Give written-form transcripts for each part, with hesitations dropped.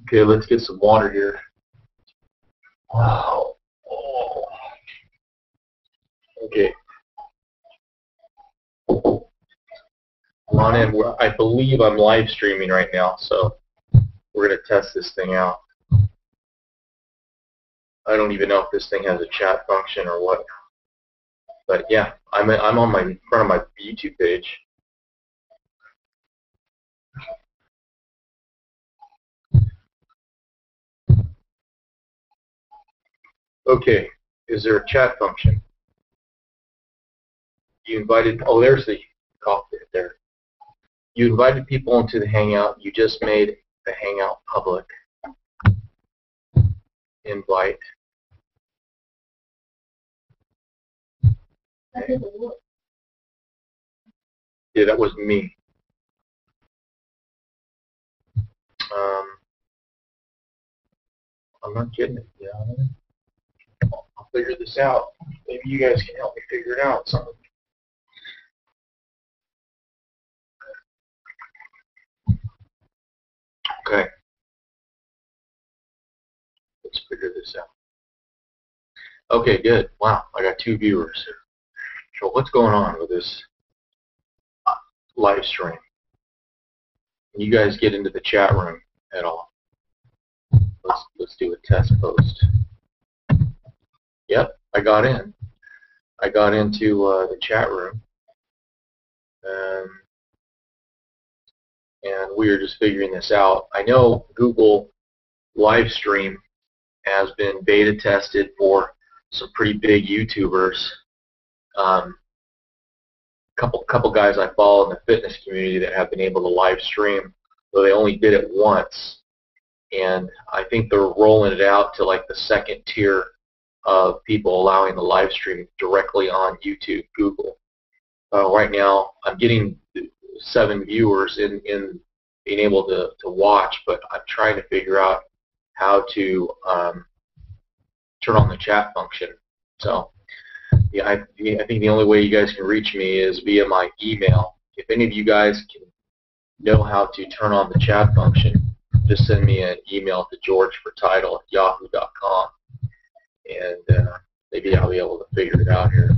Okay, let's get some water here. Wow. Oh. Okay. I'm on in. I believe I'm live streaming right now, so we're going to test this thing out. I don't even know if this thing has a chat function or what. But yeah, I'm on my in front of my YouTube page. Okay, is there a chat function? You invited, oh, there's the cockpit there. You invited people into the Hangout. You just made the Hangout public. Invite. Okay. Yeah, that was me. I'm not getting it. Yeah, I'll figure this out. Maybe you guys can help me figure it out. Something. Okay. Let's figure this out. Okay, good. Wow, I got 2 viewers here. So what's going on with this live stream? Can you guys get into the chat room at all? Let's do a test post. Yep, I got in. I got into the chat room, and we are just figuring this out. I know Google Livestream has been beta tested for some pretty big YouTubers. Couple guys I follow in the fitness community that have been able to live stream, though they only did it once. And I think they're rolling it out to like the second tier of people allowing the live stream directly on YouTube, Google. Right now, I'm getting 7 viewers in being able to watch, but I'm trying to figure out how to turn on the chat function. So, yeah, I think the only way you guys can reach me is via my email. If any of you guys can know how to turn on the chat function, just send me an email to georgefortitle@yahoo.com, and maybe I'll be able to figure it out here.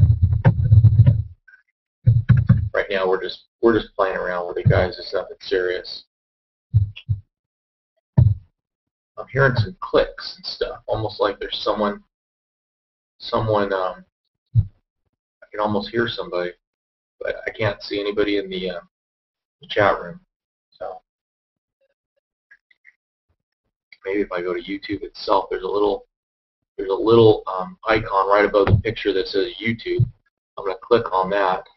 Right now, we're just playing around with it, guys. It's nothing serious. I'm hearing some clicks and stuff, almost like there's someone. I can almost hear somebody, but I can't see anybody in the chat room. So maybe if I go to YouTube itself, there's a little icon right above the picture that says YouTube. I'm going to click on that.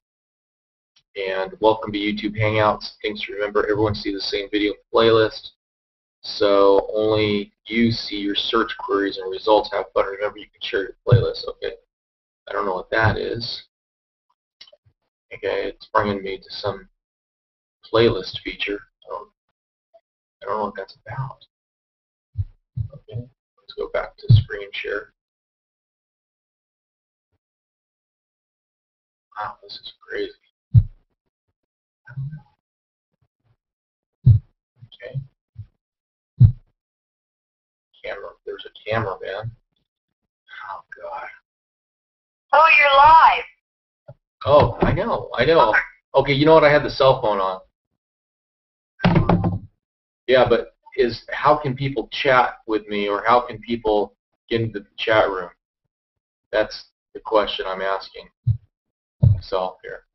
And welcome to YouTube Hangouts. Things to remember: everyone sees the same video playlist, so only you see your search queries and results. Have fun. Remember, you can share your playlist. Okay. I don't know what that is. Okay, it's bringing me to some playlist feature. I don't know what that's about. Okay, let's go back to screen share. Wow, this is crazy. I don't know. Okay. Camera. There's a camera, man. Oh, God. Oh, you're live. Oh, I know. Okay, you know what? I had the cell phone on. Yeah, but how can people chat with me, or how can people get into the chat room? That's the question I'm asking myself here.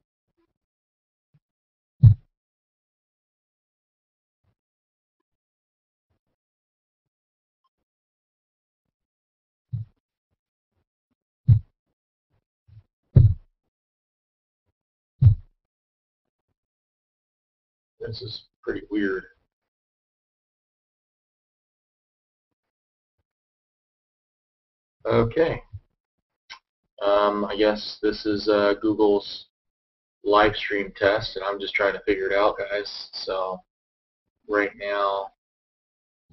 This is pretty weird. Okay. I guess this is Google's live stream test, and I'm just trying to figure it out, guys. So right now,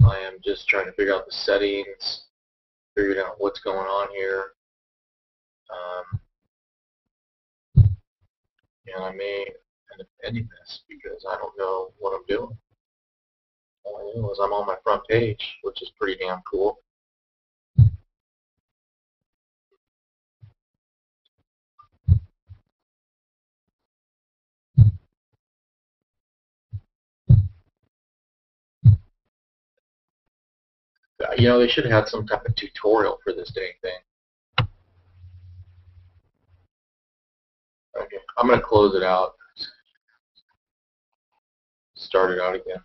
I am just trying to figure out the settings, figuring out what's going on here. And I may end up ending this because I don't know what I'm doing. As I'm on my front page, which is pretty damn cool. You know, they should have had some type of tutorial for this dang thing. Okay, I'm going to close it out. Start it out again.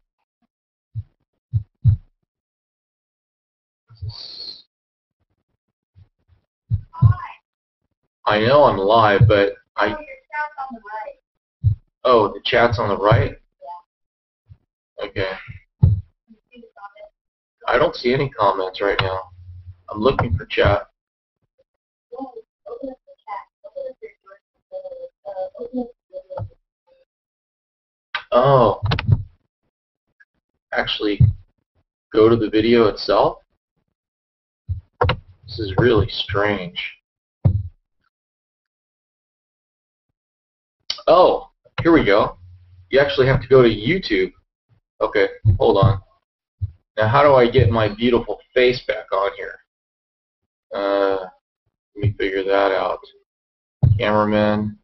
I know I'm live, but oh, the chat's on the right? Okay. I don't see any comments right now. I'm looking for chat. Oh, actually, go to the video itself? This is really strange. Oh, here we go. You actually have to go to YouTube. Okay, hold on. Now, how do I get my beautiful face back on here? Let me figure that out. Cameraman.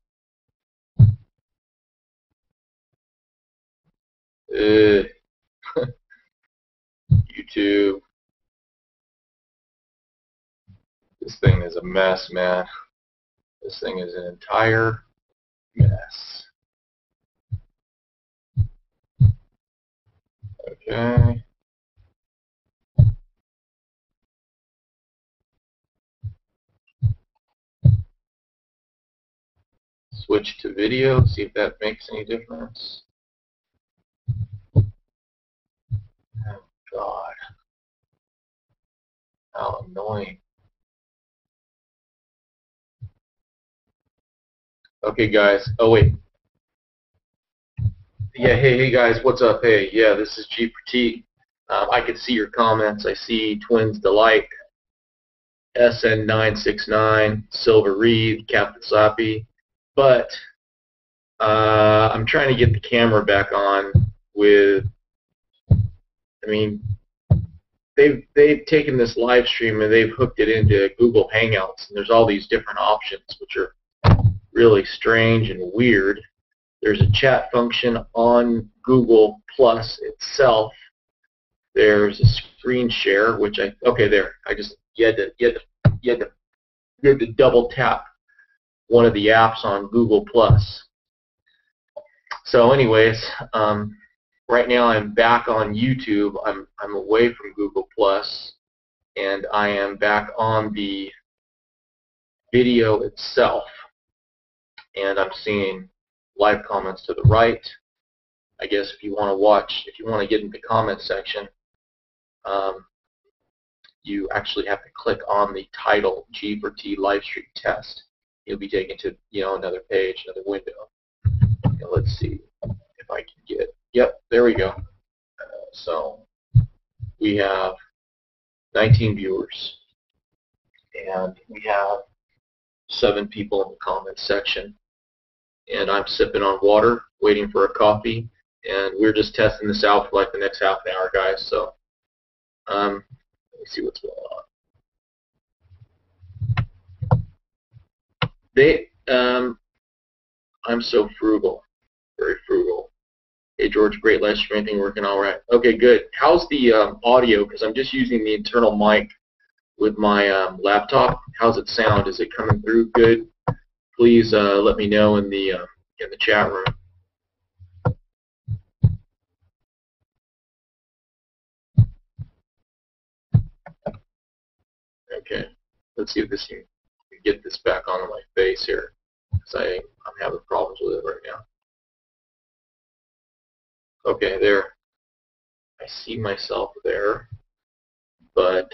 YouTube. This thing is a mess, man. This thing is an entire mess. Okay. Switch to video, see if that makes any difference. Oh, God. How annoying. Okay, guys. Oh, wait. Yeah, hey guys, what's up? Hey, yeah, this is G4T. I can see your comments. I see Twins Delight, SN969, Silver Reed, Captain Slappy, but I'm trying to get the camera back on with, I mean, they've taken this live stream and they've hooked it into Google Hangouts, and there's all these different options, which are really strange and weird. There's a chat function on Google Plus itself. There's a screen share, which okay, there. You had to double tap one of the apps on Google Plus. So, anyways, right now I'm back on YouTube. I'm away from Google Plus, and I am back on the video itself, and I'm seeing live comments to the right. I guess if you want to watch, if you want to get in the comment section, you actually have to click on the title G4T live stream test. You'll be taken to another page, another window. And let's see if I can get. Yep, there we go. So we have 19 viewers, and we have 7 people in the comments section. And I'm sipping on water, waiting for a coffee, and we're just testing this out for like the next half an hour, guys. So let me see what's going on. I'm so frugal, very frugal. Hey George, great live stream, everything working all right? Okay, good. How's the audio? Because I'm just using the internal mic with my laptop. How's it sound? Is it coming through good? Please let me know in the chat room. Okay, let's see if this can get this back onto my face here, because I'm having problems with it right now. Okay, there. I see myself there, but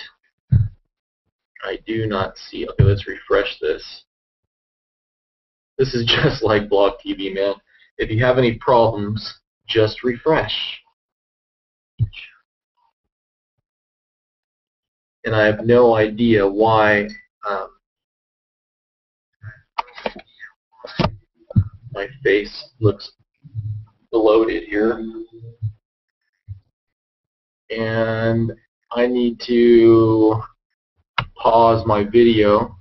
I do not see. Okay, let's refresh this. This is just like Blog TV, man. If you have any problems, just refresh. And I have no idea why my face looks bloated here. and I need to pause my video.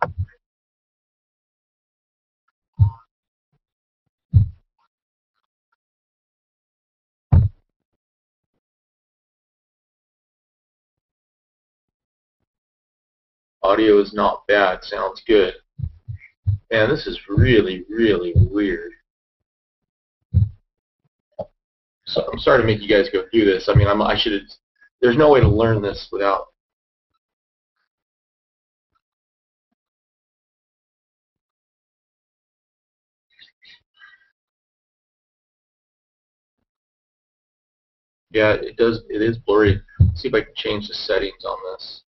Audio is not bad, sounds good. Man, this is really, really weird. So I'm sorry to make you guys go through this. I mean, I should have. There's no way to learn this without. Yeah, it does. It is blurry. Let's see if I can change the settings on this.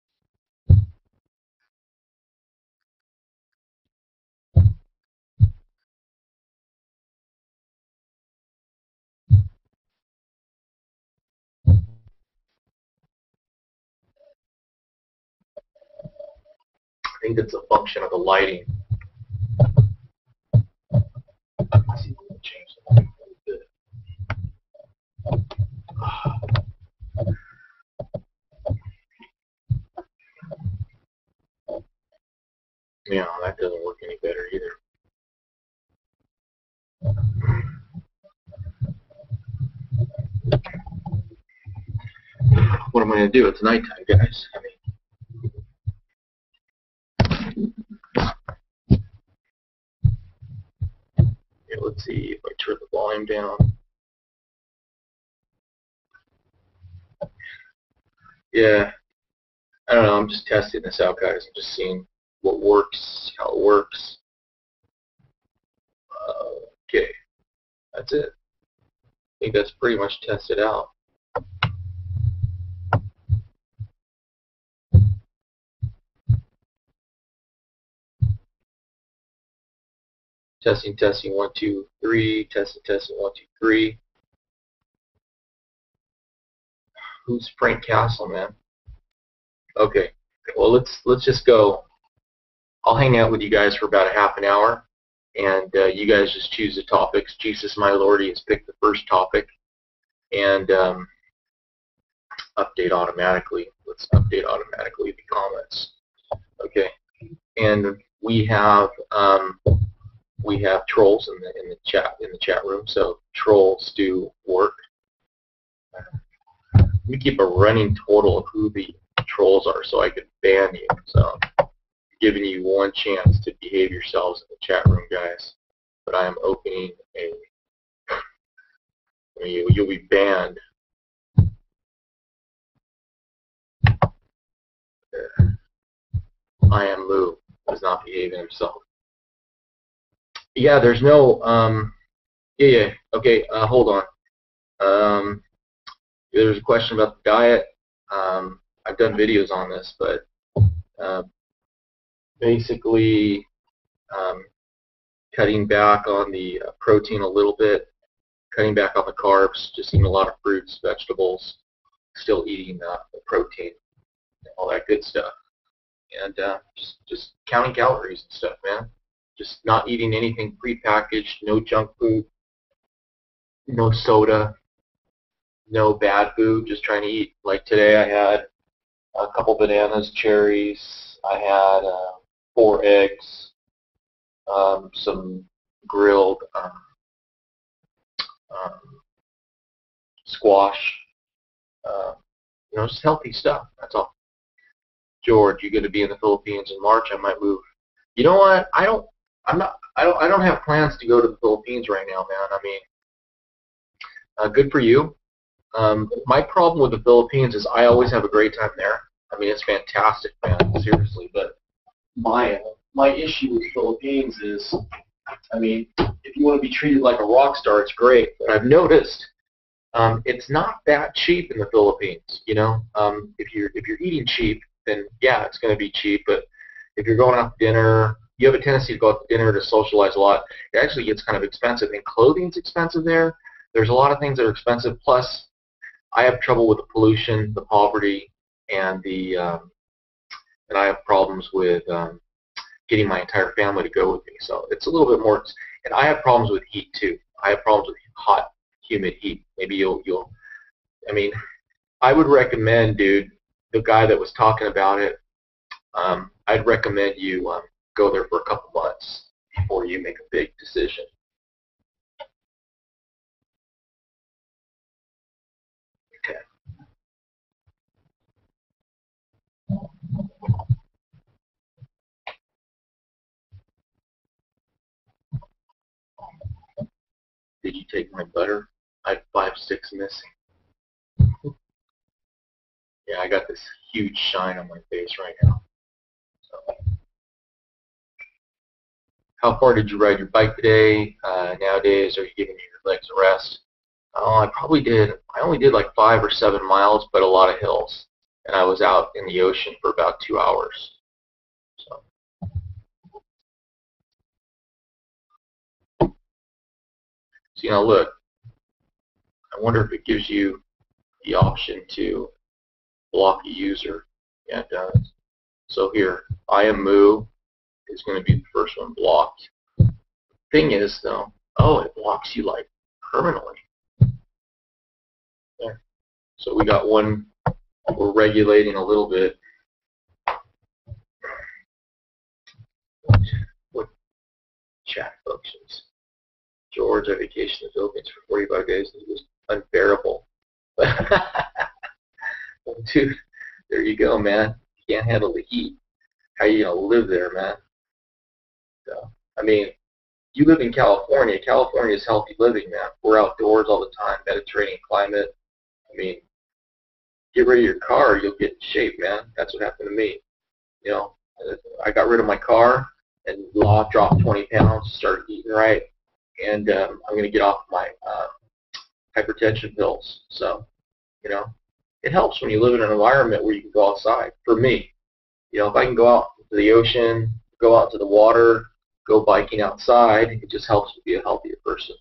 I think it's a function of the lighting. Let's see if we can change the lighting a little bit. Yeah, that doesn't work any better either. What am I going to do? It's nighttime, guys. I mean, yeah, let's see if I turn the volume down. Yeah, I don't know. I'm just testing this out, guys. I'm just seeing what works, how it works. Okay, that's it. I think that's pretty much tested out. Testing, testing, 1, 2, 3. Testing, testing, 1, 2, 3. Who's Frank Castle, man? Okay. Well, let's just go. I'll hang out with you guys for about a half an hour, and you guys just choose the topics. Jesus, my Lord, he has picked the first topic, and update automatically. Let's update automatically the comments. Okay. And we have trolls in the chat room, so trolls do work. We keep a running total of who the trolls are, so I could ban you. So, I'm giving you one chance to behave yourselves in the chat room, guys. But I am opening a. You'll be banned. I am Lou is not behaving himself. Yeah, there's no. Yeah. Okay. Hold on. There's a question about the diet. I've done videos on this, but basically cutting back on the protein a little bit, cutting back on the carbs, just eating a lot of fruits, vegetables, still eating the protein, all that good stuff, and just counting calories and stuff, man. Just not eating anything prepackaged, no junk food, no soda, no bad food, just trying to eat. Like today I had a couple bananas, cherries, I had 4 eggs, some grilled squash, just healthy stuff. That's all. George, you're going to be in the Philippines in March. I might move. You know what? I don't have plans to go to the Philippines right now, man. I mean, good for you. My problem with the Philippines is I always have a great time there. I mean, it's fantastic, man. Seriously, but my issue with the Philippines is, I mean, if you want to be treated like a rock star, it's great. But I've noticed it's not that cheap in the Philippines. You know, if you're eating cheap, then yeah, it's going to be cheap. But if you're going out to dinner, you have a tendency to go out to dinner to socialize a lot. It actually gets kind of expensive, and clothing's expensive there. There's a lot of things that are expensive. Plus, I have trouble with the pollution, the poverty, and and I have problems with getting my entire family to go with me. So it's a little bit more. And I have problems with heat too. I have problems with hot, humid heat. Maybe you'll. I mean, I would recommend, dude, the guy that was talking about it, I'd recommend you go there for a couple months before you make a big decision. Okay. Did you take my butter? I have 5, 6 missing. Yeah, I got this huge shine on my face right now. So, how far did you ride your bike today? Nowadays, are you giving your legs a rest? Oh, I only did like 5 or 7 miles, but a lot of hills. And I was out in the ocean for about 2 hours. So, look, I wonder if it gives you the option to block a user. Yeah, it does. So here, I am Moo is going to be the first one blocked. Thing is, though, oh, it blocks you like permanently. There. So we got one. We're regulating a little bit. What chat functions? George, I vacation in the Philippines for 45 days. It was unbearable. Dude, there you go, man. You can't handle the heat. How you gonna live there, man? So, I mean, you live in California. California is healthy living, man. We're outdoors all the time, Mediterranean climate. I mean, get rid of your car, you'll get in shape, man. That's what happened to me. I got rid of my car and dropped 20 pounds, started eating right, and I'm going to get off my hypertension pills. So, it helps when you live in an environment where you can go outside. For me, if I can go out to the ocean, go out to the water, go biking outside, it just helps to be a healthier person.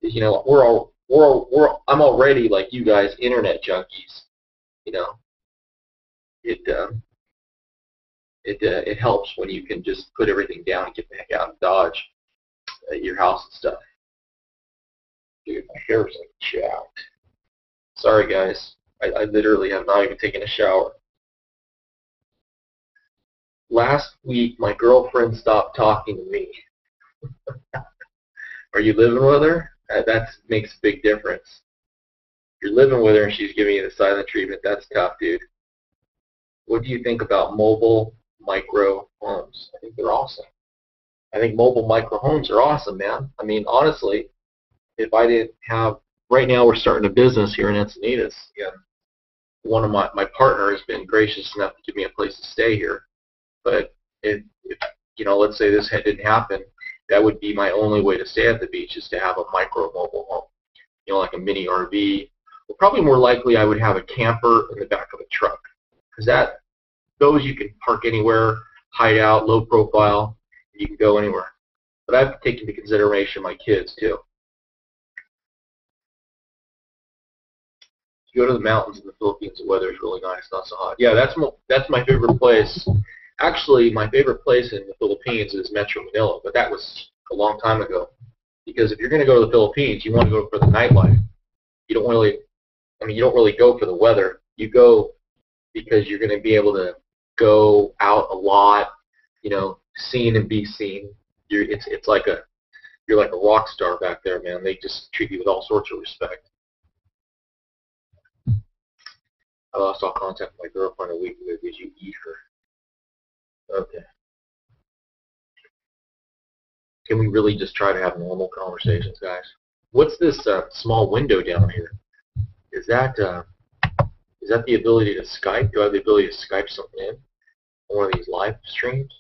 Because, I'm already like you guys, internet junkies. It helps when you can just put everything down and get the heck out of Dodge at your house and stuff. Dude, my hair is like chapped. Sorry, guys. I literally have not even taken a shower. Last week, my girlfriend stopped talking to me. Are you living with her? That makes a big difference. If you're living with her and she's giving you the silent treatment, that's tough, dude. What do you think about mobile micro homes? I think they're awesome. I think mobile micro homes are awesome, man. I mean, honestly, if I didn't have, right now we're starting a business here in Encinitas. Yeah. One of my partner has been gracious enough to give me a place to stay here. But if let's say this didn't happen, that would be my only way to stay at the beach is to have a micro mobile home. Like a mini RV. Well, probably more likely I would have a camper in the back of a truck. Because those you can park anywhere, hide out, low profile, you can go anywhere. But I have to take into consideration my kids too. If you go to the mountains in the Philippines, the weather is really nice, not so hot. Yeah, that's my favorite place. Actually, my favorite place in the Philippines is Metro Manila, but that was a long time ago. Because if you're going to go to the Philippines, you want to go for the nightlife. You don't really go for the weather. You go because you're going to be able to go out a lot, seen and be seen. You're like a rock star back there, man. They just treat you with all sorts of respect. I lost all contact with my girlfriend a week ago. Did you eat her? Okay. Can we really just try to have normal conversations, guys? What's this small window down here? Is that the ability to Skype? Do I have the ability to Skype something in on one of these live streams?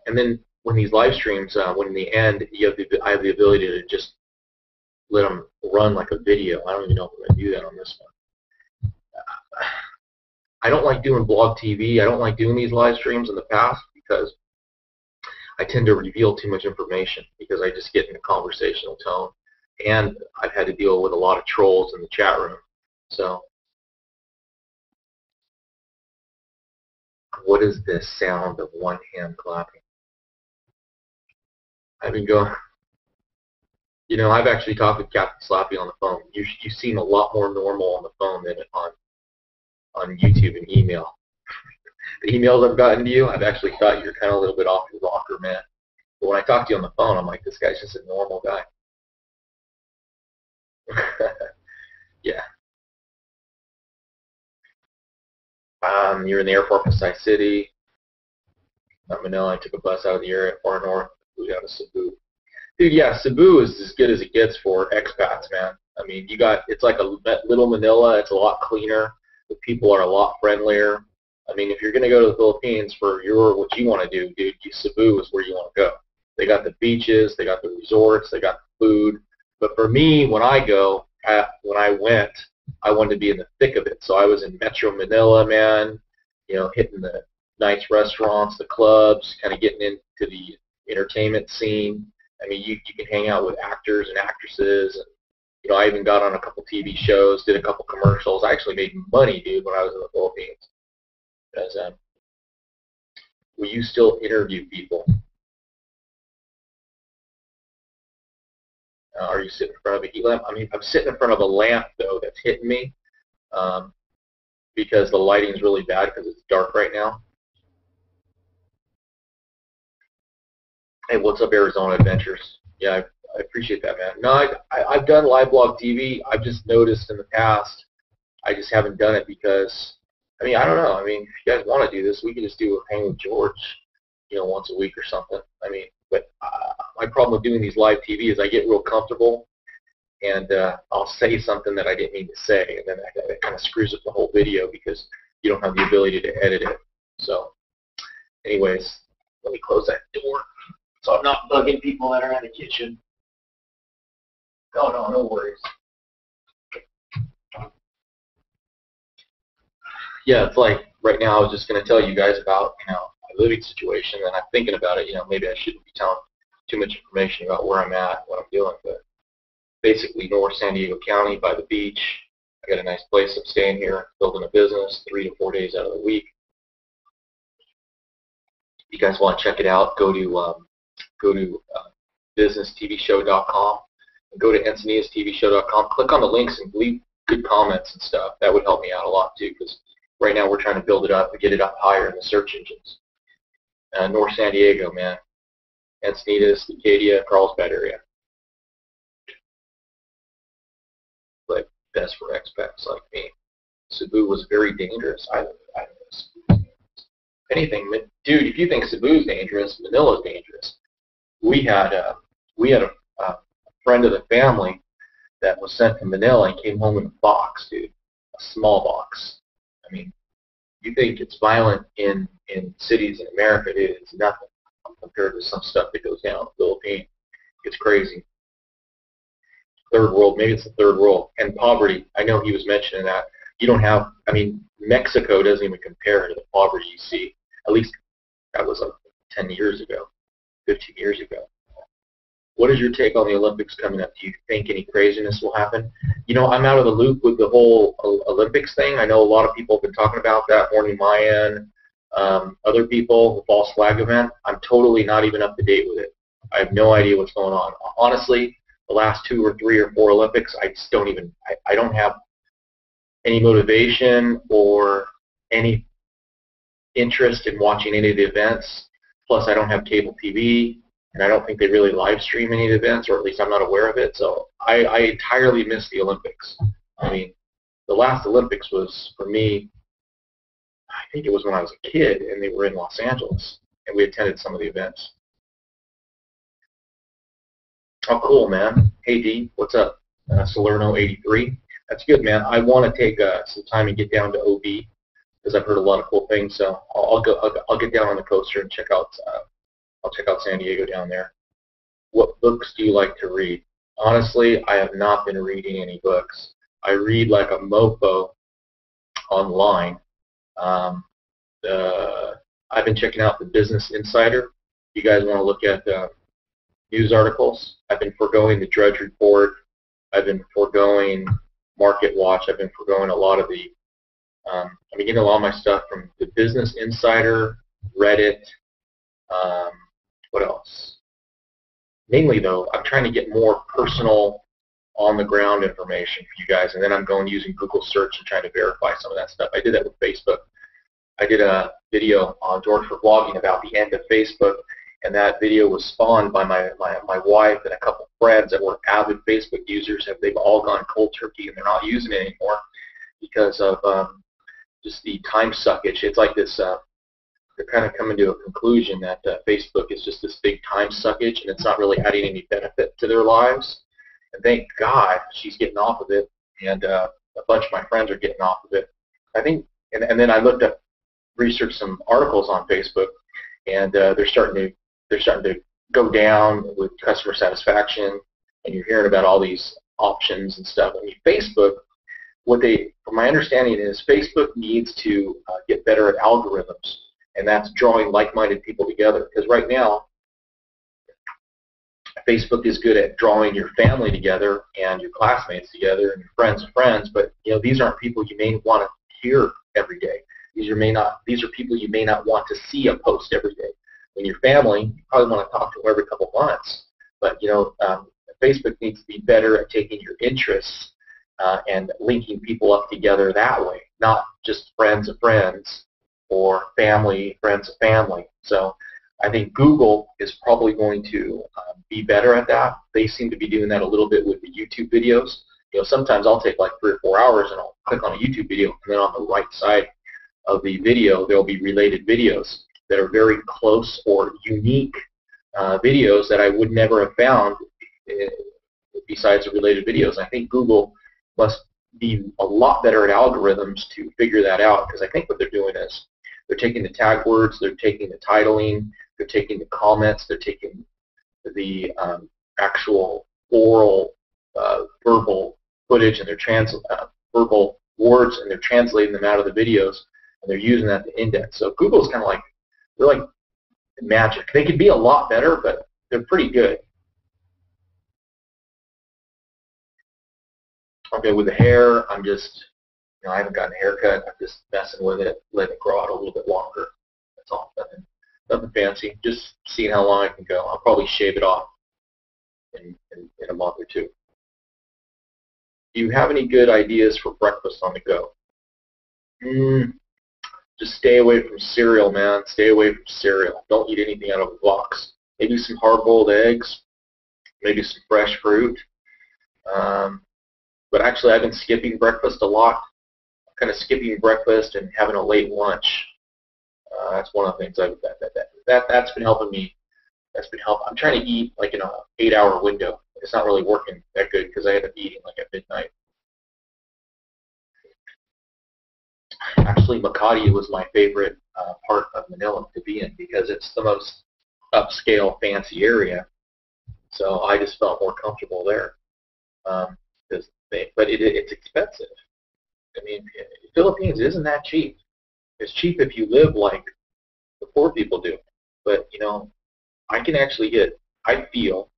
And then when these live streams, when in the end, I have the ability to just let them run like a video. I don't even know if I'm going to do that on this one. I don't like doing blog TV. I don't like doing these live streams in the past because I tend to reveal too much information because I just get in a conversational tone. And I've had to deal with a lot of trolls in the chat room. So, what is this sound of one hand clapping? I've been going, I've actually talked with Captain Slappy on the phone. You seem a lot more normal on the phone than on on YouTube and email. The emails I've gotten to you, I've actually thought you're kind of a little bit off your rocker, man. But when I talk to you on the phone, I'm like, this guy's just a normal guy. Yeah. You're in the airport in Sky City. Manila, I took a bus out of the area far north, flew down to Cebu. Dude, yeah, Cebu is as good as it gets for expats, man. I mean, it's like a little Manila. It's a lot cleaner. The people are a lot friendlier. I mean, if you're going to go to the Philippines for what you want to do, dude, Cebu is where you want to go. They got the beaches, they got the resorts, they got the food. But for me, when I went, I wanted to be in the thick of it. So I was in Metro Manila, man, hitting the nice restaurants, the clubs, kind of getting into the entertainment scene. I mean, you can hang out with actors and actresses. And, I even got on a couple TV shows, did a couple commercials. I actually made money, dude, when I was in the Philippines. Because, will you still interview people? Are you sitting in front of a heat lamp? I mean, I'm sitting in front of a lamp, though, that's hitting me because the lighting is really bad because it's dark right now. Hey, what's up, Arizona Adventures? Yeah, I appreciate that, man. No, I've done live blog TV. I've just noticed in the past I just haven't done it because, I mean, I don't know. I mean, if you guys want to do this, we can just do a Hang with George, once a week or something. I mean, but my problem with doing these live TV is I get real comfortable and I'll say something that I didn't mean to say, and then that kind of screws up the whole video because you don't have the ability to edit it. So, anyways, let me close that door so I'm not bugging people that are in the kitchen. No worries. Yeah, it's like right now I was just going to tell you guys about, my living situation, and I'm thinking about it, maybe I shouldn't be telling too much information about where I'm at, what I'm doing, but basically North San Diego County by the beach. I got a nice place. I'm staying here, building a business 3 to 4 days out of the week. If you guys want to check it out, go to businesstvshow.com and go to encinitastvshow.com. Click on the links and leave good comments and stuff. That would help me out a lot too, because right now we're trying to build it up and get it up higher in the search engines. North San Diego, man. Encinitas, Acadia, Carlsbad area. But best for expats like me. Cebu was very dangerous. I know. Anything, dude, if you think Cebu's dangerous, Manila's dangerous. We had a friend of the family that was sent to Manila and came home in a box, dude, a small box. I mean, you think it's violent in cities in America, dude, it's nothing compared to some stuff that goes down in the Philippines. It's crazy. Third world, maybe it's the third world. And poverty, I know he was mentioning that. You don't have, I mean, Mexico doesn't even compare to the poverty you see. At least that was like 10 years ago, 15 years ago. What is your take on the Olympics coming up? Do you think any craziness will happen? I'm out of the loop with the whole Olympics thing. I know a lot of people have been talking about that, Morning Mayan, other people, the false flag event. I'm totally not even up to date with it. I have no idea what's going on. Honestly, the last 2 or 3 or 4 Olympics, I just don't even, I don't have any motivation or any interest in watching any of the events. Plus, I don't have cable TV, and I don't think they really live stream any of the events, or at least I'm not aware of it. So I entirely missed the Olympics. I mean, the last Olympics was, for me, I think it was when I was a kid, and they were in Los Angeles, and we attended some of the events. Oh, cool, man. Hey, D, what's up? Salerno 83. That's good, man. I want to take some time and get down to OB because I've heard a lot of cool things. So I'll get down on the coaster and check out. I'll check out San Diego down there. What books do you like to read? Honestly, I have not been reading any books. I read like a mofo online. I've been checking out the Business Insider. You guys want to look at news articles? I've been foregoing the Drudge Report. I've been foregoing Market Watch. I've been foregoing a lot of the I'm getting a lot of my stuff from the Business Insider, Reddit. What else? Mainly, though, I'm trying to get more personal on-the-ground information for you guys, and then I'm going using Google search and trying to verify some of that stuff. I did that with Facebook. I did a video on George for Blogging about the end of Facebook, and that video was spawned by my wife and a couple friends that were avid Facebook users. They've all gone cold turkey, and they're not using it anymore because of just the time suckage. It's like this, they're kind of coming to a conclusion that Facebook is just this big time suckage, and it's not really adding any benefit to their lives. And thank God she's getting off of it, and a bunch of my friends are getting off of it. I think, and then I researched some articles on Facebook, and they're starting to go down with customer satisfaction, and you're hearing about all these options and stuff. I mean, Facebook, from my understanding is Facebook needs to get better at algorithms, and that's drawing like-minded people together. Because right now, Facebook is good at drawing your family together and your classmates together and your friends of friends, but these aren't people you may want to hear every day. These are people you may not want to see a post every day. When you're family, you probably want to talk to them every couple months. But Facebook needs to be better at taking your interests and linking people up together that way, not just friends of friends or friends of family. So I think Google is probably going to be better at that. They seem to be doing that a little bit with the YouTube videos. Sometimes I'll take like 3 or 4 hours and I'll click on a YouTube video, and then on the right side of the video there will be related videos that are very close or unique videos that I would never have found besides the related videos. I think Google must be a lot better at algorithms to figure that out, because I think what they're doing is they're taking the tag words, they're taking the titling, they're taking the comments, they're taking the actual oral verbal footage, and they're verbal words, and they're translating them out of the videos, and they're using that to index. So Google's kind of like, they're like magic. They could be a lot better, but they're pretty good. Okay, with the hair, I'm just, I haven't gotten a haircut. I'm just messing with it, letting it grow out a little bit longer. That's all. Nothing fancy. Just seeing how long I can go. I'll probably shave it off in a month or two. Do you have any good ideas for breakfast on the go? Just stay away from cereal, man. Stay away from cereal. Don't eat anything out of a box. Maybe some hard-boiled eggs, maybe some fresh fruit. But actually, I've been skipping breakfast a lot. Kind of skipping breakfast and having a late lunch. That's one of the things that's been helping me. That's been helping. I'm trying to eat like in an 8-hour window. It's not really working that good because I end up eating like at midnight. Actually, Makati was my favorite part of Manila to be in because it's the most upscale, fancy area. So I just felt more comfortable there. But it's expensive. I mean, Philippines isn't that cheap. It's cheap if you live like the poor people do. But, I can actually I feel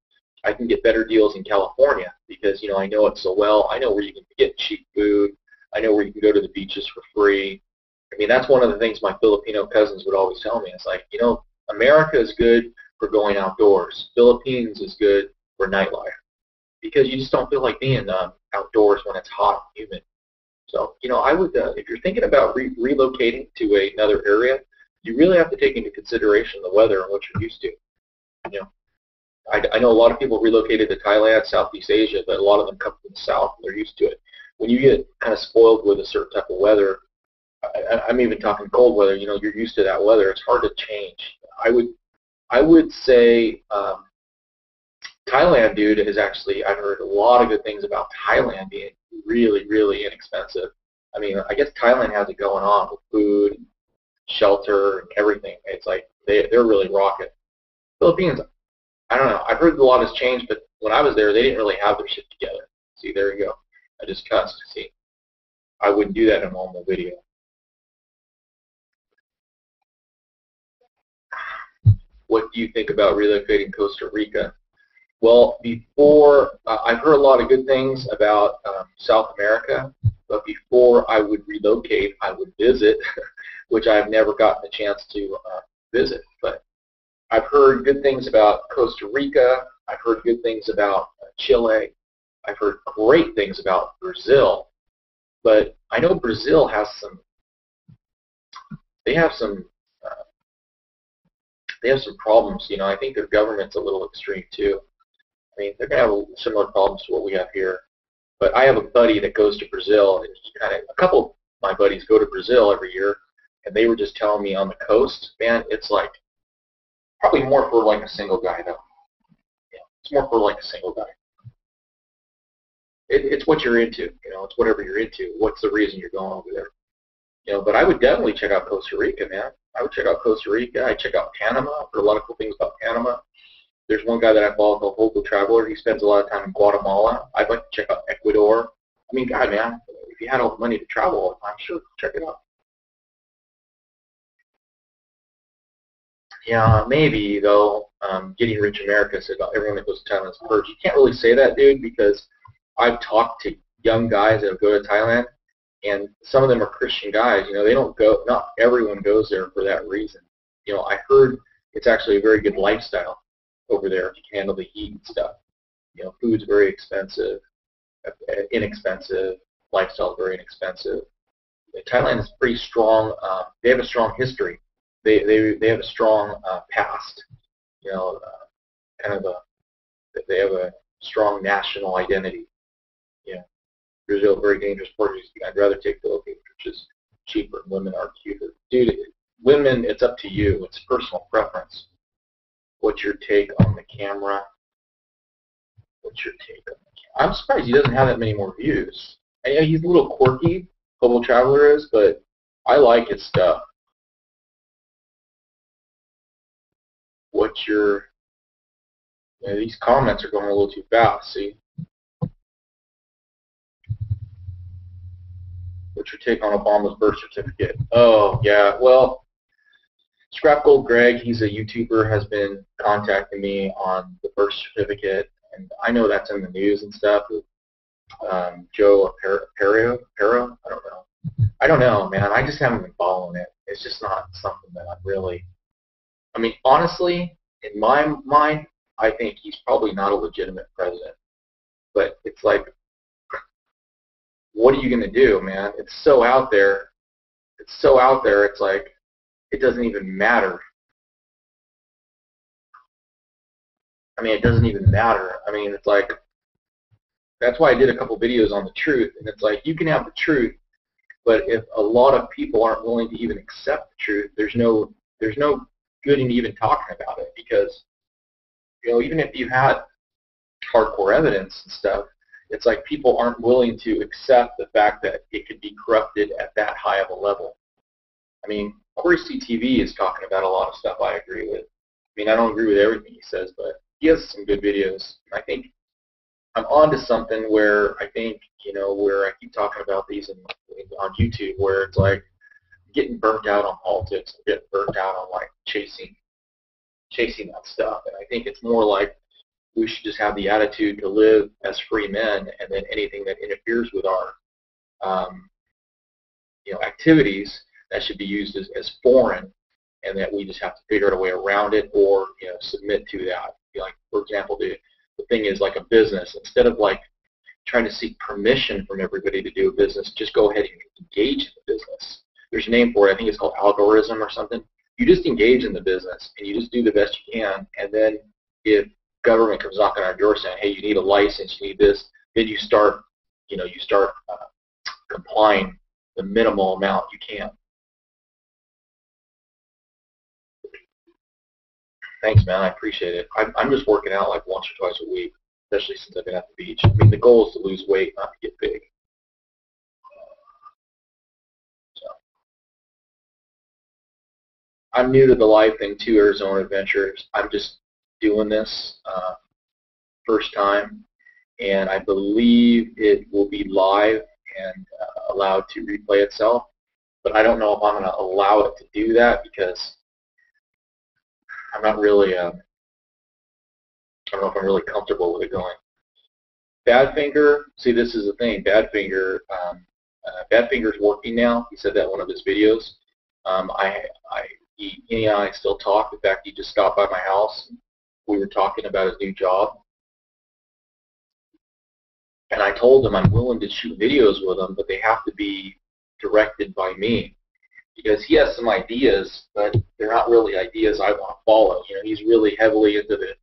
I can get better deals in California because, I know it so well. I know where you can get cheap food. I know where you can go to the beaches for free. I mean, that's one of the things my Filipino cousins would always tell me. It's like, America is good for going outdoors. Philippines is good for nightlife because you just don't feel like being outdoors when it's hot and humid. So, I would, if you're thinking about relocating to another area, you really have to take into consideration the weather and what you're used to. I know a lot of people relocated to Thailand, Southeast Asia, but a lot of them come from the South and they're used to it. When you get kind of spoiled with a certain type of weather, I'm even talking cold weather, you're used to that weather. It's hard to change. I would say Thailand, dude, is actually, I've heard a lot of good things about Thailand being really, really inexpensive. I mean, I guess Thailand has it going on with food, shelter, and everything. It's like they're really rocking. Philippines, I don't know. I've heard a lot has changed, but when I was there, they didn't really have their shit together. See, there you go. I just cussed. See, I wouldn't do that in a normal video. What do you think about relocating Costa Rica? Well, before, I've heard a lot of good things about South America, but before I would relocate, I would visit, which I've never gotten a chance to visit. But I've heard good things about Costa Rica. I've heard good things about Chile. I've heard great things about Brazil, but I know Brazil has some. They have some. They have some problems. You know, I think their government's a little extreme too. I mean, they're gonna have similar problems to what we have here. But I have a buddy that goes to Brazil, and a couple of my buddies go to Brazil every year, and they were just telling me on the coast, man, it's like probably more for like a single guy though. Yeah, it's more for like a single guy. It's what you're into, you know. It's whatever you're into. What's the reason you're going over there? You know, but I would definitely check out Costa Rica, man. I would check out Costa Rica. I'd check out Panama. I've heard a lot of cool things about Panama. There's one guy that I follow called Local Traveler. He spends a lot of time in Guatemala. I'd like to check out Ecuador. I mean, God, man, if you had all the money to travel all the time, sure, check it out. Yeah, maybe, though, Getting Rich America said about everyone that goes to Thailand is a purge. You can't really say that, dude, because I've talked to young guys that go to Thailand, and some of them are Christian guys. You know, they don't go, not everyone goes there for that reason. You know, I heard it's actually a very good lifestyle over there if you can handle the heat and stuff. You know, food's very expensive, inexpensive, lifestyle's very inexpensive. Thailand is pretty strong. They have a strong history. They have a strong past. You know, kind of they have a strong national identity. Yeah, Brazil, very dangerous Portuguese. I'd rather take Philippines, which is cheaper. Women are cuter, dude. Women, it's up to you. It's personal preference. What's your take on the camera? What's your take on the camera? I'm surprised he doesn't have that many more views. And, yeah, he's a little quirky, Global Traveler is, but I like his stuff. What's your... You know, these comments are going a little too fast, see? What's your take on Obama's birth certificate? Oh, yeah, well, Scrap Gold Greg, he's a YouTuber, has been contacting me on the birth certificate, and I know that's in the news and stuff. Joe Aparo, I don't know, man. I just haven't been following it. It's just not something that I'm really... I mean, honestly, in my mind, I think he's probably not a legitimate president. But it's like, what are you going to do, man? It's so out there. It's so out there, it's like, it doesn't even matter. I mean, it doesn't even matter. I mean, it's like, that's why I did a couple videos on the truth, and it's like, you can have the truth, but if a lot of people aren't willing to even accept the truth, there's no good in even talking about it, because, you know, even if you had hardcore evidence and stuff, it's like people aren't willing to accept the fact that it could be corrupted at that high of a level. I mean, Corey CTV is talking about a lot of stuff I agree with. I mean, I don't agree with everything he says, but he has some good videos. I think I'm onto something where I think, you know, where I keep talking about these on YouTube, where it's like getting burnt out on politics, getting burnt out on like chasing that stuff. And I think it's more like we should just have the attitude to live as free men, and then anything that interferes with our you know, activities, that should be used as foreign, and that we just have to figure out a way around it, or, you know, submit to that. Like, for example, the thing is like a business. Instead of like trying to seek permission from everybody to do a business, just go ahead and engage in the business. There's a name for it. I think it's called algorithm or something. You just engage in the business, and you just do the best you can, and then if government comes knocking on our door saying, hey, you need a license, you need this, then you start, you know, complying the minimal amount you can. Thanks, man. I appreciate it. I'm just working out like once or twice a week, especially since I've been at the beach. I mean, the goal is to lose weight, not to get big. So I'm new to the live thing too, Arizona Adventures. I'm just doing this first time, and I believe it will be live and allowed to replay itself. But I don't know if I'm going to allow it to do that, because I'm not really, I don't know if I'm really comfortable with it going. Badfinger, see, this is the thing. Badfinger's working now. He said that in one of his videos. He and I still talk. In fact, he just stopped by my house. We were talking about his new job. And I told him I'm willing to shoot videos with him, but they have to be directed by me, because he has some ideas, but they're not really ideas I want to follow. You know, he's really heavily into the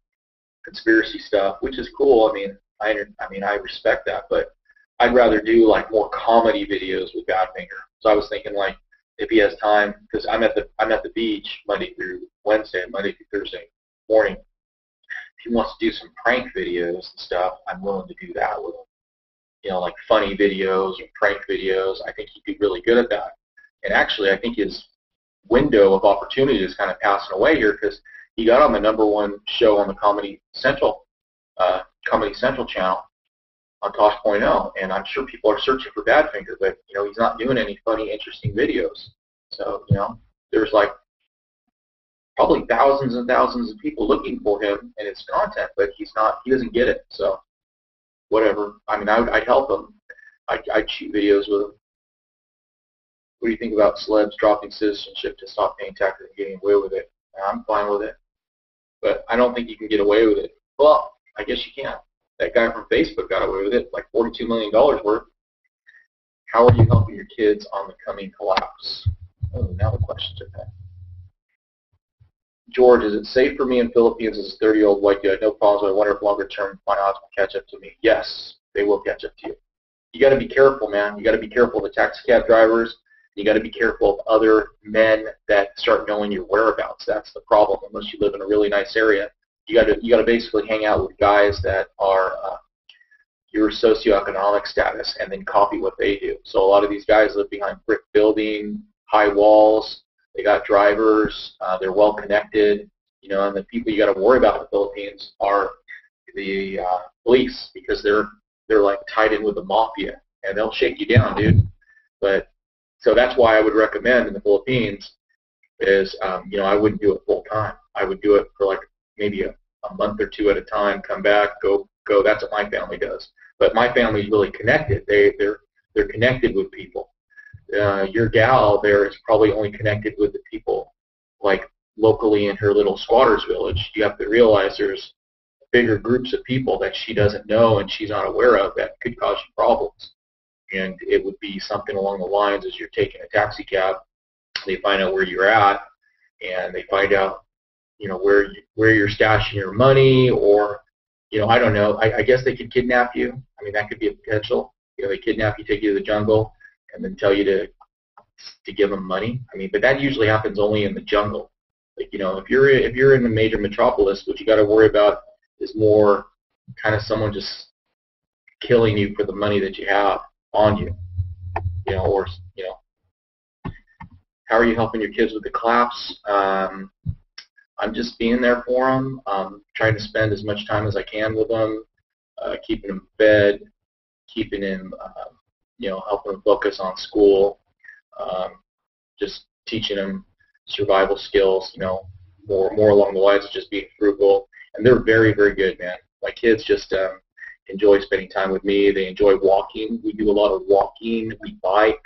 conspiracy stuff, which is cool. I respect that, but I'd rather do like more comedy videos with Badfinger. So I was thinking, like, if he has time, because I'm at the beach Monday through Thursday morning. If he wants to do some prank videos and stuff, I'm willing to do that with him. You know, like funny videos or prank videos. I think he'd be really good at that. And actually, I think his window of opportunity is kind of passing away here, because he got on the #1 show on the Comedy Central channel on Tosh.0, and I'm sure people are searching for Badfinger, but you know, he's not doing any funny, interesting videos. So you know, there's like probably thousands and thousands of people looking for him and his content, but he doesn't get it. So whatever. I mean, I'd help him. I'd shoot videos with him. What do you think about celebs dropping citizenship to stop paying taxes and getting away with it? I'm fine with it, but I don't think you can get away with it. Well, I guess you can. That guy from Facebook got away with it, like $42 million worth. How are you helping your kids on the coming collapse? Oh, now the questions are back. George, is it safe for me in Philippines as a 30-year-old white guy? No problems, but I wonder if longer term my odds will catch up to me. Yes, they will catch up to you. You got to be careful, man. You got to be careful of the taxi cab drivers. You got to be careful of other men that start knowing your whereabouts. That's the problem. Unless you live in a really nice area, you got to basically hang out with guys that are your socioeconomic status, and then copy what they do. So a lot of these guys live behind brick building, high walls. They got drivers. They're well connected. You know, and the people you got to worry about in the Philippines are the police, because they're like tied in with the mafia, and they'll shake you down, dude. But so that's why I would recommend in the Philippines is, you know, I wouldn't do it full time. I would do it for like maybe a month or two at a time. Come back, go. That's what my family does. But my family's really connected. They're connected with people. Your gal there is probably only connected with the people like locally in her little squatters village. You have to realize there's bigger groups of people that she doesn't know and she's not aware of that could cause you problems. And it would be something along the lines as you're taking a taxi cab, they find out where you're at, and they find out, you know, where you're stashing your money, or, you know, I don't know. I guess they could kidnap you. I mean, that could be a potential. You know, they kidnap you, take you to the jungle, and then tell you to give them money. I mean, but that usually happens only in the jungle. Like, you know, if you're in a major metropolis, what you got to worry about is more kind of someone just killing you for the money that you have on you. You know, or, you know, how are you helping your kids with the collapse? I'm just being there for them, trying to spend as much time as I can with them, keeping them fed, keeping them, you know, helping them focus on school, just teaching them survival skills, you know, more along the lines of just being frugal. And they're very, very good, man. My kids just enjoy spending time with me. They enjoy walking. We do a lot of walking. We bike.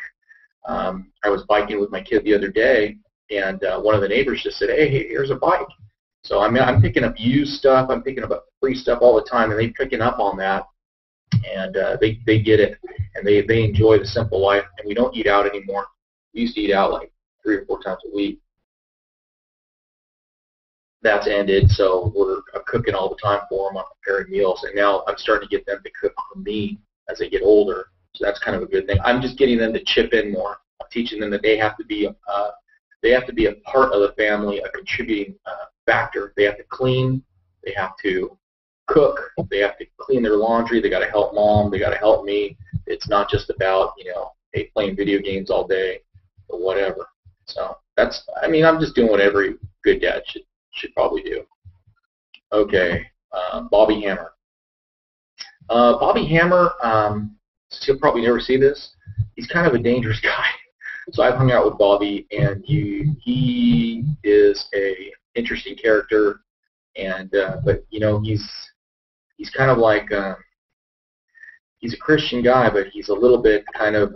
I was biking with my kid the other day, and one of the neighbors just said, hey, here's a bike. So I'm picking up used stuff. I'm picking up free stuff all the time, and they're picking up on that. And they get it, and they enjoy the simple life. And we don't eat out anymore. We used to eat out like 3 or 4 times a week. That's ended, so we're cooking all the time for them. I'm preparing meals, and now I'm starting to get them to cook for me as they get older. So that's kind of a good thing. I'm just getting them to chip in more. I'm teaching them that they have to be a part of the family, a contributing factor. They have to clean. They have to cook. They have to clean their laundry. They got to help mom. They got to help me. It's not just about, you know, hey, playing video games all day or whatever. So that's, I mean, I'm just doing what every good dad should probably do. Okay, Bobby Hammer. Bobby Hammer, you'll probably never see this. He's kind of a dangerous guy. So I've hung out with Bobby, and he is a interesting character, and but you know, he's kind of like he's a Christian guy, but he's a little bit kind of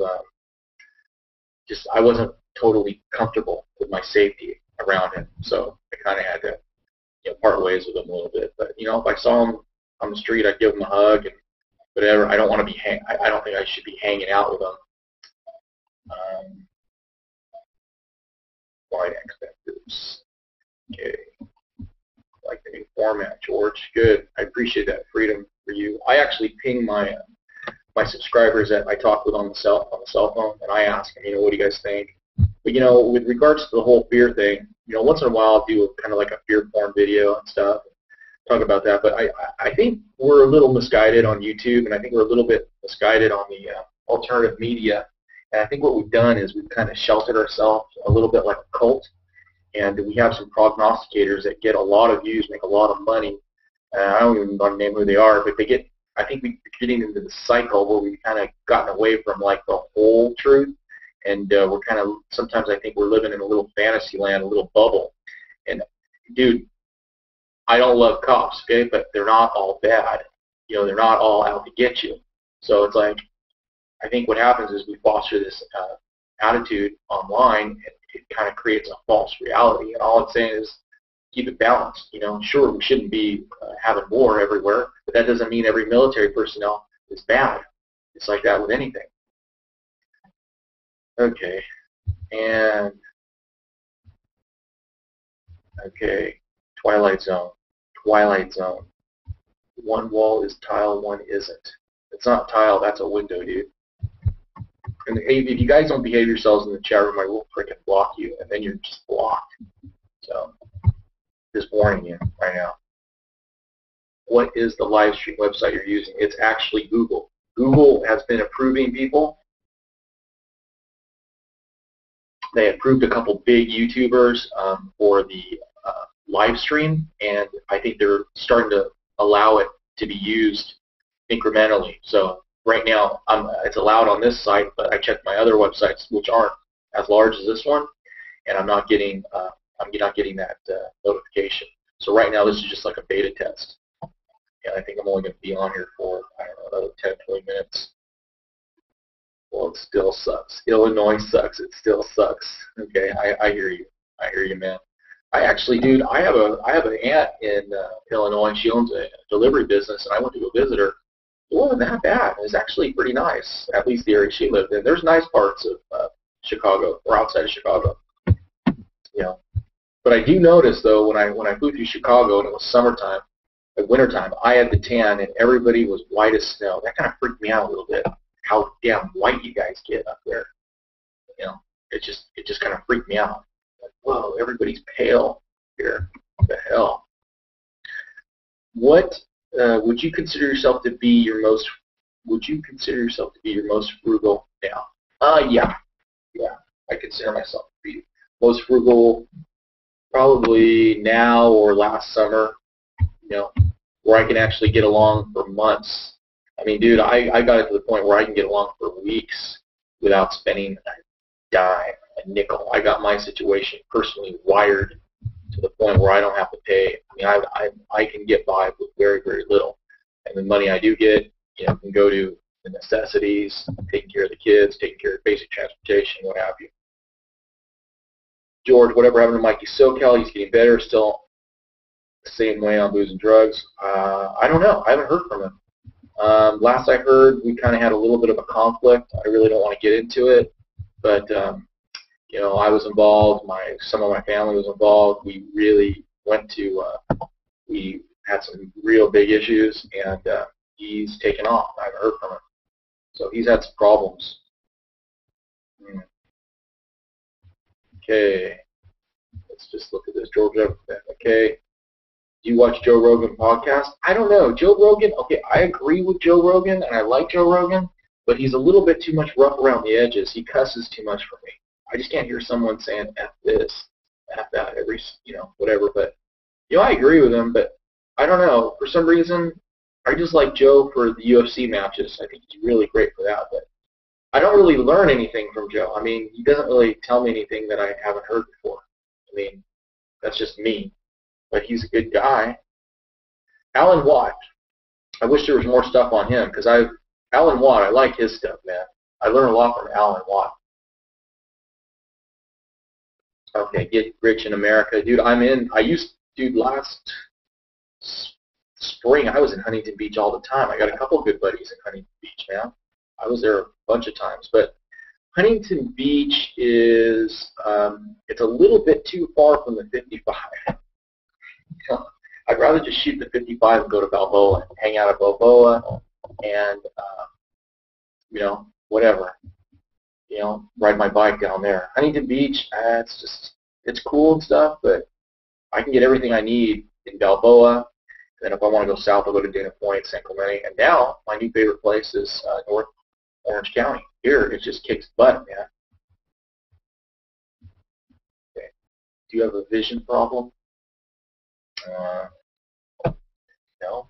just, I wasn't totally comfortable with my safety around him, so I kind of had to, you know, part ways with him a little bit. But you know, if I saw him on the street, I'd give him a hug and whatever. I don't want to be I don't think I should be hanging out with them. Wide expect groups. Okay. Like the new format, George. Good. I appreciate that freedom for you. I actually ping my my subscribers that I talk with on the cell phone, and I ask them, what do you guys think? But with regards to the whole fear thing, once in a while I'll do kind of like a fear porn video and stuff, talk about that. But I think we're a little misguided on YouTube, and I think we're a little bit misguided on the alternative media. And I think what we've done is we've kind of sheltered ourselves a little bit like a cult. And we have some prognosticators that get a lot of views, make a lot of money. I don't even want to name who they are, but they get. I think we're getting into the cycle where we've kind of gotten away from like the whole truth, and we're kind of sometimes I think we're living in a little fantasy land, a little bubble. And dude, I don't love cops, okay, but they're not all bad. They're not all out to get you. So it's like I think what happens is we foster this attitude online, and it kind of creates a false reality. And all I'm saying is keep it balanced. Sure, we shouldn't be having war everywhere, but that doesn't mean every military personnel is bad. It's like that with anything. Okay, and okay, Twilight Zone. Twilight Zone. One wall is tile, one isn't. It's not tile, that's a window, dude. And if you guys don't behave yourselves in the chat room, I will freaking block you, and then you're just blocked. So, just warning you right now. What is the live stream website you're using? It's actually Google. Google has been approving people. They approved a couple big YouTubers for the live stream, and I think they're starting to allow it to be used incrementally. So right now, it's allowed on this site, but I checked my other websites, which aren't as large as this one, and I'm not getting that notification. So right now, this is just like a beta test, and I think I'm only going to be on here for, I don't know, another 10, 20 minutes. Well, it still sucks. Illinois sucks. It still sucks. Okay, I hear you. I hear you, man. I actually, dude, I have an aunt in Illinois. She owns a delivery business, and I went to go visit her. It wasn't that bad. It was actually pretty nice, at least the area she lived in. There's nice parts of Chicago, or outside of Chicago. But I do notice, though, when I flew through Chicago and it was summertime, at wintertime, I had the tan, and everybody was white as snow. That kind of freaked me out a little bit. How damn white you guys get up there. It just kind of freaked me out. Like, whoa, everybody's pale here. What the hell? What would you consider yourself to be your most? Would you consider yourself to be your most frugal now? Yeah. I consider myself to be most frugal, probably now or last summer. Where I can actually get along for months. I mean, dude, I got it to the point where I can get along for weeks without spending a dime, a nickel. I got my situation personally wired to the point where I don't have to pay. I mean, I can get by with very, very little. And the money I do get, can go to the necessities, taking care of the kids, taking care of basic transportation, what have you. George, whatever happened to Mikey SoCal? He's getting better, still the same way on booze and drugs. I don't know. I haven't heard from him. Last I heard, we kind of had a little bit of a conflict. I really don't want to get into it, but I was involved. Some of my family was involved. We really went to. We had some real big issues, and he's taken off. I haven't heard from him, so he's had some problems. Okay, let's just look at this, George. Okay. Do you watch Joe Rogan podcast? I don't know. Joe Rogan, okay, I agree with Joe Rogan, and I like Joe Rogan, but he's a little bit too much rough around the edges. He cusses too much for me. I just can't hear someone saying F this, F that, every, whatever. But, I agree with him, but I don't know. For some reason, I just like Joe for the UFC matches. I think he's really great for that, but I don't really learn anything from Joe. I mean, he doesn't really tell me anything that I haven't heard before. I mean, that's just me. But he's a good guy. Alan Watt. I wish there was more stuff on him because Alan Watt, I like his stuff, man. I learn a lot from Alan Watt. Okay, get rich in America. Dude, last spring, I was in Huntington Beach all the time. I got a couple of good buddies in Huntington Beach, man. I was there a bunch of times. But Huntington Beach is, it's a little bit too far from the 55. I'd rather just shoot the 55 and go to Balboa and hang out at Balboa and, you know, whatever. You know, ride my bike down there. Huntington Beach, it's just, it's cool and stuff, but I can get everything I need in Balboa. And if I want to go south, I'll go to Dana Point, San Clemente. And now, my new favorite place is North Orange County. Here, it just kicks butt, man. Okay. Do you have a vision problem? No.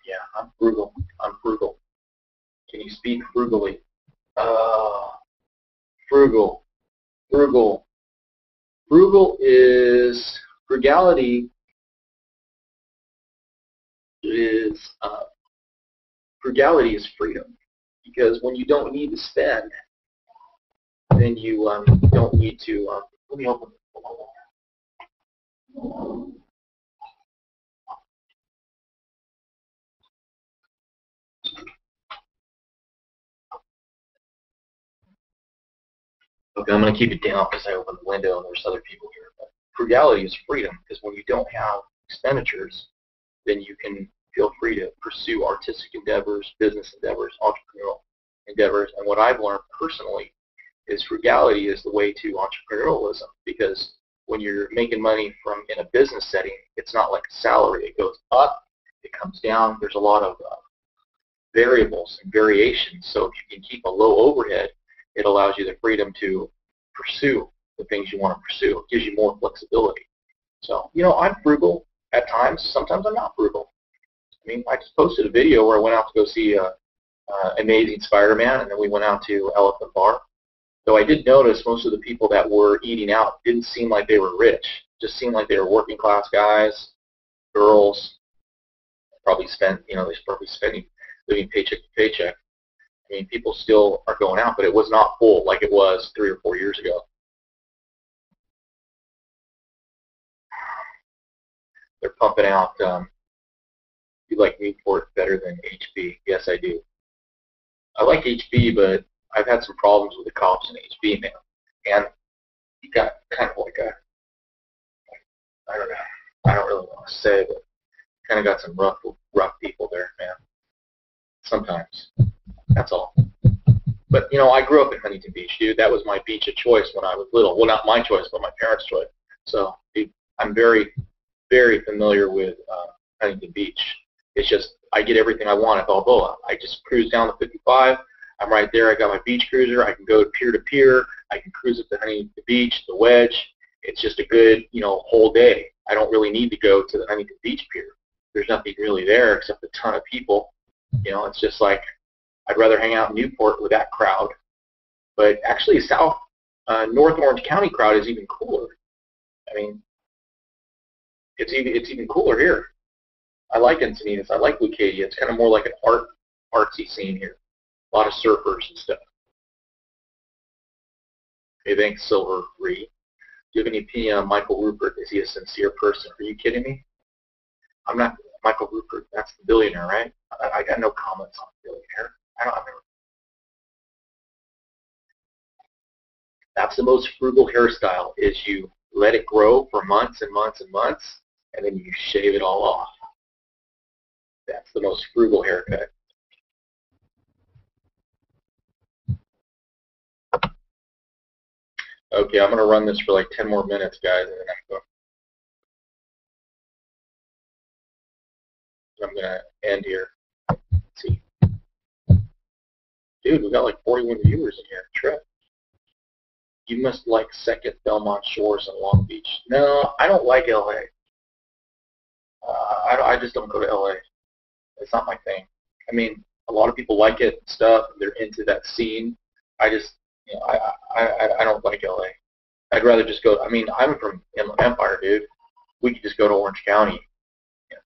Yeah, I'm frugal. I'm frugal. Can you speak frugally? Frugal. Frugal. Frugality is freedom. Because when you don't need to spend, then you don't need to, let me open it. Okay, I'm going to keep it down because I opened the window and there's other people here. But frugality is freedom, because when you don't have expenditures, then you can feel free to pursue artistic endeavors, business endeavors, entrepreneurial endeavors. And what I've learned personally is frugality is the way to entrepreneurialism, because when you're making money from in a business setting, it's not like a salary. It goes up, it comes down. There's a lot of variables and variations. So if you can keep a low overhead, it allows you the freedom to pursue the things you want to pursue. It gives you more flexibility. So, you know, I'm frugal at times. Sometimes I'm not frugal. I mean, I just posted a video where I went out to go see Amazing Spider-Man, and then we went out to Elephant Bar. Though I did notice most of the people that were eating out didn't seem like they were rich. Just seemed like they were working class guys, girls. Probably spent, you know, they're probably spending, living paycheck to paycheck. I mean, people still are going out, but it was not full like it was 3 or 4 years ago. They're pumping out, you like Newport better than HB. Yes, I do. I like HB, but I've had some problems with the cops in HB, man. And you got kind of like a, I don't know, I don't really want to say, but kind of got some rough people there, man. Sometimes. That's all. But, you know, I grew up in Huntington Beach, dude. That was my beach of choice when I was little. Well, not my choice, but my parents' choice. So I'm very, very familiar with Huntington Beach. It's just I get everything I want at Balboa. I just cruise down the 55. I'm right there. I got my beach cruiser. I can go pier to pier. I can cruise at the Huntington Beach, the Wedge. It's just a good, you know, whole day. I don't really need to go to the Huntington Beach pier. There's nothing really there except a ton of people. You know, it's just like I'd rather hang out in Newport with that crowd. But actually, North Orange County crowd is even cooler. I mean, it's even cooler here. I like Encinitas. I like Lucadia. It's kind of more like an artsy scene here. A lot of surfers and stuff. Hey, thanks, Silver Ree. Do you have any opinion on Michael Rupert? Is he a sincere person? Are you kidding me? I'm not Michael Rupert. That's the billionaire, right? I got no comments on the billionaire. I don't remember. That's the most frugal hairstyle, is you let it grow for months and months and months, and then you shave it all off. That's the most frugal haircut. Okay, I'm going to run this for like 10 more minutes, guys, and then I'm going to end here. Let's see. Dude, we got like 41 viewers in here. Trip. You must like Second Belmont Shores and Long Beach. No, I don't like LA. I just don't go to LA. It's not my thing. I mean, a lot of people like it and stuff. They're into that scene. I just, you know, I don't like LA. I'd rather just go. I mean, I'm from Inland Empire, dude. We could just go to Orange County, you know,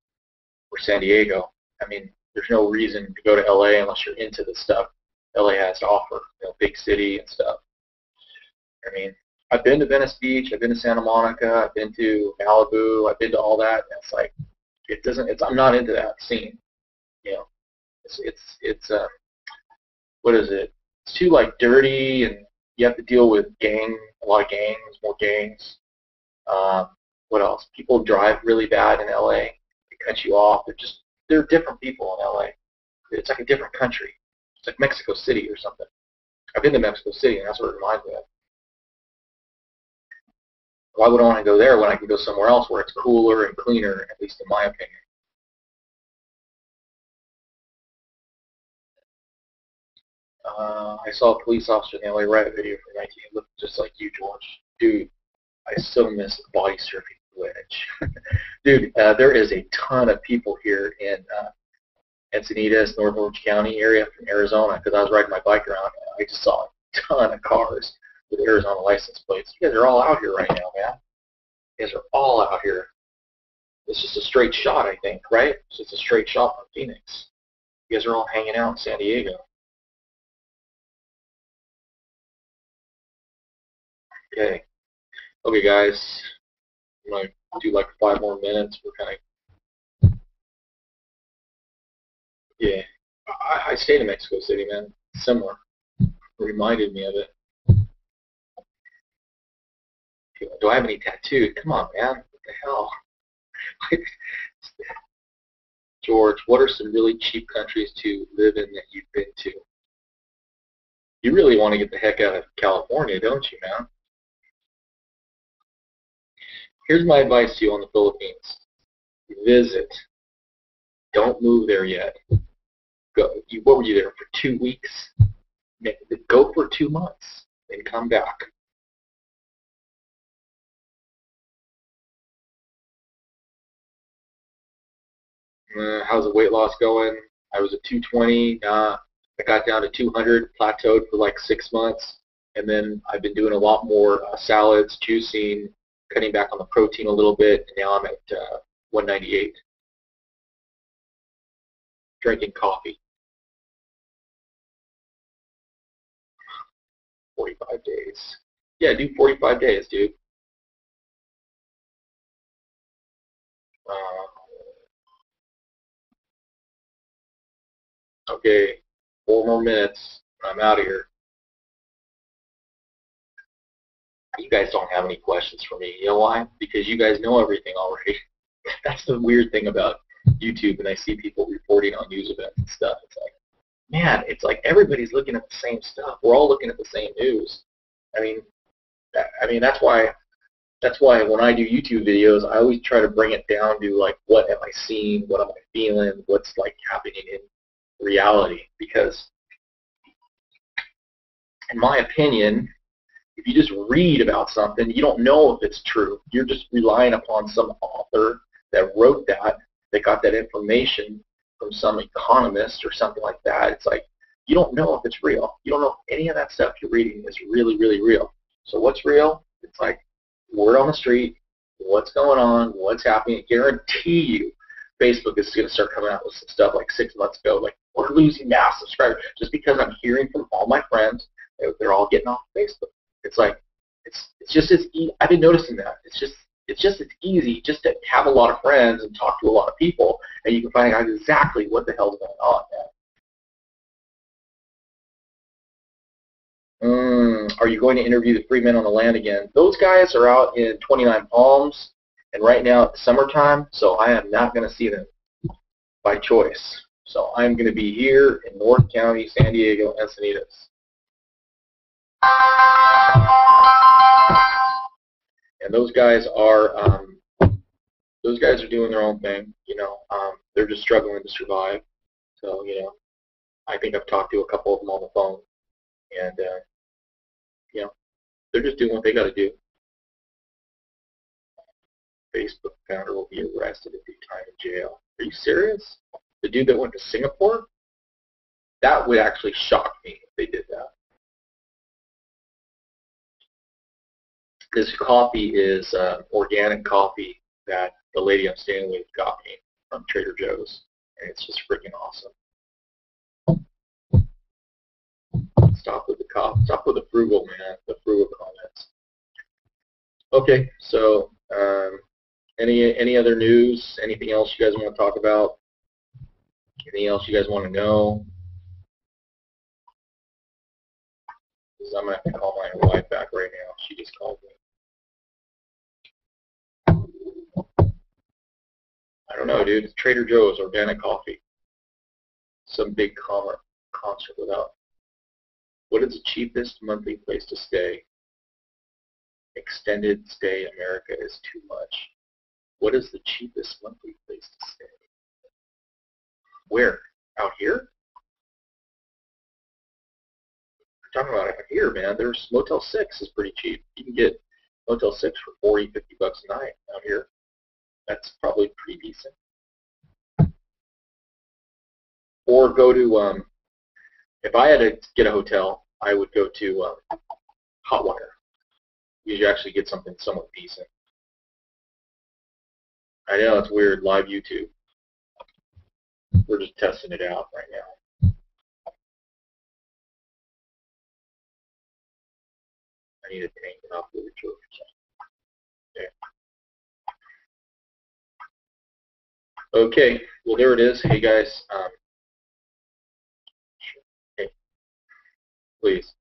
or San Diego. I mean, there's no reason to go to LA unless you're into the stuff LA has to offer. You know, big city and stuff. I mean, I've been to Venice Beach, I've been to Santa Monica, I've been to Malibu, I've been to all that. And it's like it doesn't. I'm not into that scene. You know, it's what is it? It's too like dirty, and you have to deal with a lot of gangs, more gangs. Um, what else? People drive really bad in LA. They cut you off. They're different people in LA. It's like a different country. It's like Mexico City or something. I've been to Mexico City, and that's what it reminds me of. Why would I want to go there when I can go somewhere else where it's cooler and cleaner, at least in my opinion? I saw a police officer in the LA riot video from 19. It looked just like you, George. Dude, I so miss body surfing wedge. Dude, there is a ton of people here in Encinitas, North Orange County area from Arizona, because I was riding my bike around, and I just saw a ton of cars with Arizona license plates. You guys are all out here right now, man. You guys are all out here. It's just a straight shot, I think, right? It's just a straight shot from Phoenix. You guys are all hanging out in San Diego. Okay. Okay, guys. I'm going to do like 5 more minutes. We're kind of, yeah. I stayed in Mexico City, man. Similar. It reminded me of it. Do I have any tattoos? Come on, man. What the hell? George, what are some really cheap countries to live in that you've been to? You really want to get the heck out of California, don't you, man? Here's my advice to you on the Philippines. Visit. Don't move there yet. Go. What were you there for 2 weeks? Go for 2 months and come back. How's the weight loss going? I was at 220. I got down to 200, plateaued for like 6 months, and then I've been doing a lot more salads, juicing, cutting back on the protein a little bit, and now I'm at 198. Drinking coffee. 45 days. Yeah, do 45 days, dude. Okay, 4 more minutes. I'm out of here. You guys don't have any questions for me. You know why? Because you guys know everything already. That's the weird thing about YouTube, and I see people reporting on news events and stuff. It's like, man, it's like everybody's looking at the same stuff. We're all looking at the same news. I mean, that's why when I do YouTube videos, I always try to bring it down to like, what am I seeing? What am I feeling? What's like happening in reality? Because in my opinion, if you just read about something, you don't know if it's true. You're just relying upon some author that wrote that got that information from some economist or something like that. It's like, you don't know if it's real. You don't know if any of that stuff you're reading is really, really real. So what's real? It's like word on the street, what's going on, what's happening. I guarantee you Facebook is going to start coming out with some stuff like 6 months ago, like, we're losing mass subscribers, just because I'm hearing from all my friends, they're all getting off Facebook. It's like, it's just as I've been noticing that. It's easy just to have a lot of friends and talk to a lot of people, and you can find out exactly what the hell's going on, man. Are you going to interview the free men on the land again? Those guys are out in 29 Palms, and right now it's summertime, so I am not going to see them by choice. So I'm going to be here in North County, San Diego, Encinitas. And those guys are doing their own thing. You know, they're just struggling to survive. So, you know, I think I've talked to a couple of them on the phone, and you know, they're just doing what they got to do. Facebook founder will be arrested and do time in jail. Are you serious? The dude that went to Singapore? That would actually shock me if they did that. This coffee is organic coffee that the lady I'm staying with got me from Trader Joe's, and it's just freaking awesome. Stop with the coffee. Stop with the frugal, man. The frugal comments. Okay, so any other news? Anything else you guys want to talk about? Anything else you guys want to know? Because I'm gonna have to call my wife back right now. She just called me. I don't know, dude. It's Trader Joe's organic coffee. Some big concert without. What is the cheapest monthly place to stay? Extended stay America is too much. What is the cheapest monthly place to stay? Where? Out here? We're talking about out here, man. There's Motel 6 is pretty cheap. You can get Motel 6 for 40, 50 bucks a night out here. That's probably pretty decent. Or go to, if I had to get a hotel, I would go to Hotwire. You actually get something somewhat decent. I know, it's weird, live YouTube. We're just testing it out right now. I need to tank it off the return. Okay, well there it is. Hey guys, hey, please.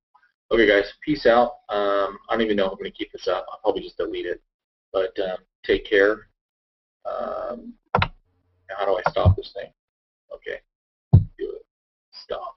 Okay guys, peace out. I don't even know if I'm going to keep this up. I'll probably just delete it. But take care. How do I stop this thing? Okay, do it. Stop.